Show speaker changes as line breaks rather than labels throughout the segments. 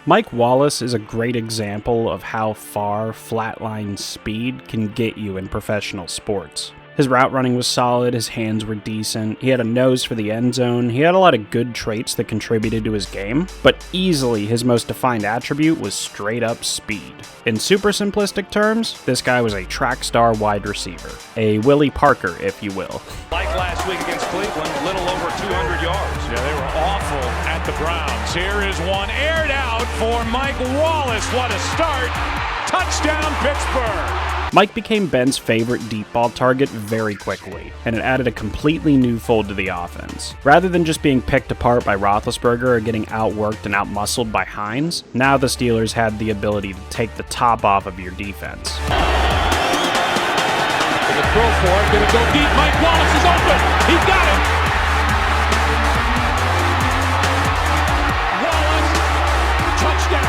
Mike Wallace is a great example of how far flatline speed can get you in professional sports. His route running was solid, his hands were decent, he had a nose for the end zone, he had a lot of good traits that contributed to his game, but easily his most defined attribute was straight up speed. In super simplistic terms, this guy was a track star wide receiver. A Willie Parker, if you will.
Like last week against Cleveland, little over 200 yards. Yeah, they were awful at the Browns. Here is one aired out for Mike Wallace. What a start. Touchdown, Pittsburgh.
Mike became Ben's favorite deep ball target very quickly, and it added a completely new fold to the offense. Rather than just being picked apart by Roethlisberger or getting outworked and outmuscled by Hines, now the Steelers had the ability to take the top off of your defense.
The throw for it, gonna go deep. Mike Wallace is open. He got it. Wallace, touchdown.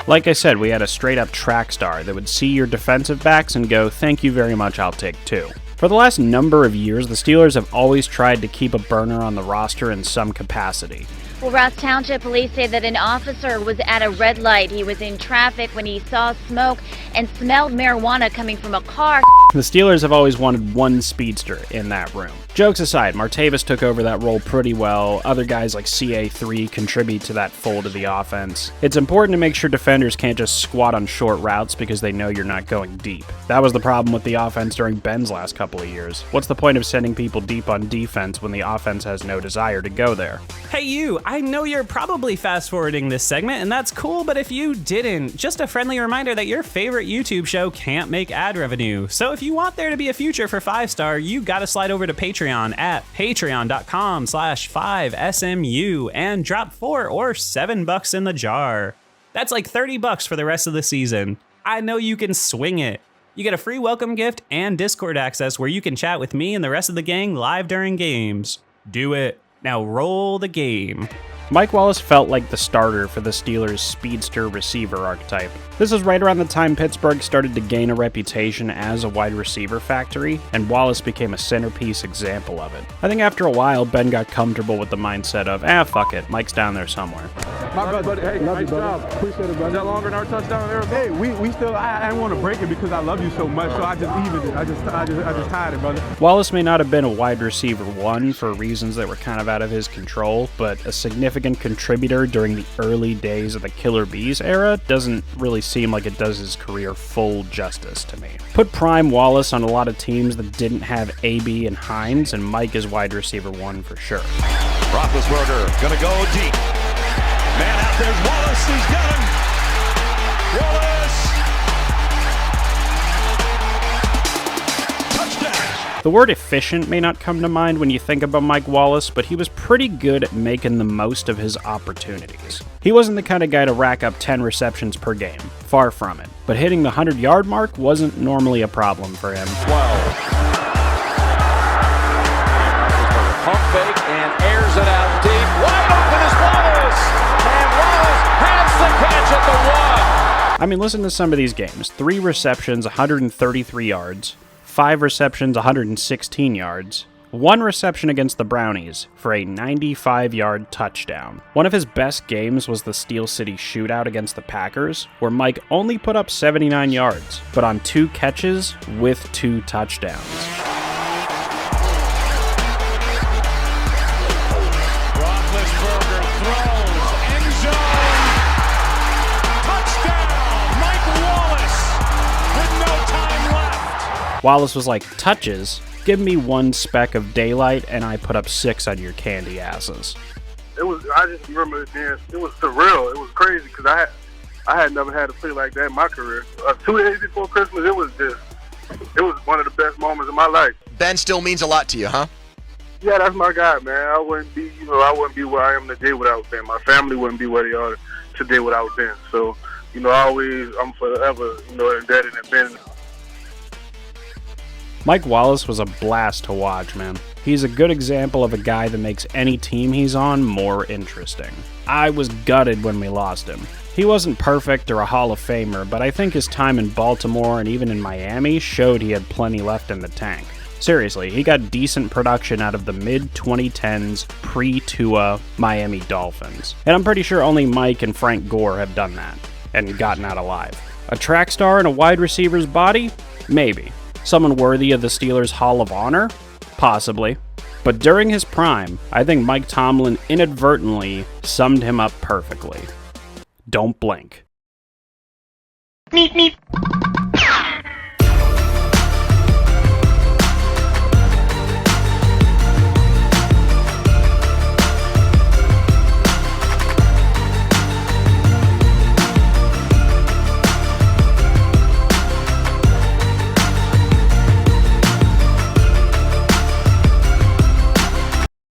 Like I said, we had a straight-up track star that would see your defensive backs and go, "Thank you very much, I'll take two." For the last number of years, the Steelers have always tried to keep a burner on the roster in some capacity.
Well, Ross Township police say that an officer was at a red light. He was in traffic when he saw smoke and smelled marijuana coming from a car.
The Steelers have always wanted one speedster in that room. Jokes aside, Martavis took over that role pretty well. Other guys like CA3 contribute to that fold of the offense. It's important to make sure defenders can't just squat on short routes because they know you're not going deep. That was the problem with the offense during Ben's last couple of years. What's the point of sending people deep on defense when the offense has no desire to go there?
Hey you, I know you're probably fast forwarding this segment and that's cool, but if you didn't, just a friendly reminder that your favorite YouTube show can't make ad revenue. So if you want there to be a future for 5-Star, you gotta slide over to Patreon at patreon.com/5SMU and drop $4 or $7 in the jar. That's like $30 for the rest of the season. I know you can swing it. You get a free welcome gift and Discord access where you can chat with me and the rest of the gang live during games. Do it. Now roll the game.
Mike Wallace felt like the starter for the Steelers' speedster receiver archetype. This is right around the time Pittsburgh started to gain a reputation as a wide receiver factory, and Wallace became a centerpiece example of it. I think after a while, Ben got comfortable with the mindset of, fuck it, Mike's down there somewhere.
My brother, hey, nice job. Appreciate it, brother. Is that longer than our touchdown there? Hey, we still, I didn't want to break it because I love you so much, so I just evened it. I just tied it, brother.
Wallace may not have been a wide receiver one for reasons that were kind of out of his control, but a significant contributor during the early days of the Killer Bees era doesn't really seem like it does his career full justice to me. Put prime Wallace on a lot of teams that didn't have AB and Hines, and Mike is wide receiver one for sure.
Roethlisberger gonna go deep. Man out there's Wallace. He's got him. Wallace. Touchdown.
The word efficient may not come to mind when you think about Mike Wallace, but he was pretty good at making the most of his opportunities. He wasn't the kind of guy to rack up 10 receptions per game, far from it, but hitting the 100-yard mark wasn't normally a problem for him.
12. Pump fake and airs it out deep. Wide open is Wallace, and Wallace has the catch at the 1.
I mean, listen to some of these games. 3 receptions, 133 yards. 5 receptions, 116 yards. 1 reception against the Brownies for a 95-yard touchdown. One of his best games was the Steel City shootout against the Packers, where Mike only put up 79 yards, but on 2 catches with 2 touchdowns.
Roethlisberger throws, end zone, touchdown, Mike Wallace with no time left.
Wallace was like, touches? Give me 1 speck of daylight and I put up 6 on your candy asses.
I just remember it being, it was surreal. It was crazy because I had never had a play like that in my career. 2 days before Christmas, it was one of the best moments of my life.
Ben still means a lot to you, huh?
Yeah, that's my guy, man. I wouldn't be where I am today without Ben. My family wouldn't be where they are today without Ben. So, I'm forever, indebted to Ben.
Mike Wallace was a blast to watch, man. He's a good example of a guy that makes any team he's on more interesting. I was gutted when we lost him. He wasn't perfect or a Hall of Famer, but I think his time in Baltimore and even in Miami showed he had plenty left in the tank. Seriously, he got decent production out of the mid-2010s pre-Tua Miami Dolphins. And I'm pretty sure only Mike and Frank Gore have done that, and gotten out alive. A track star in a wide receiver's body? Maybe. Someone worthy of the Steelers' Hall of Honor? Possibly. But during his prime, I think Mike Tomlin inadvertently summed him up perfectly. Don't blink.
Meep meep.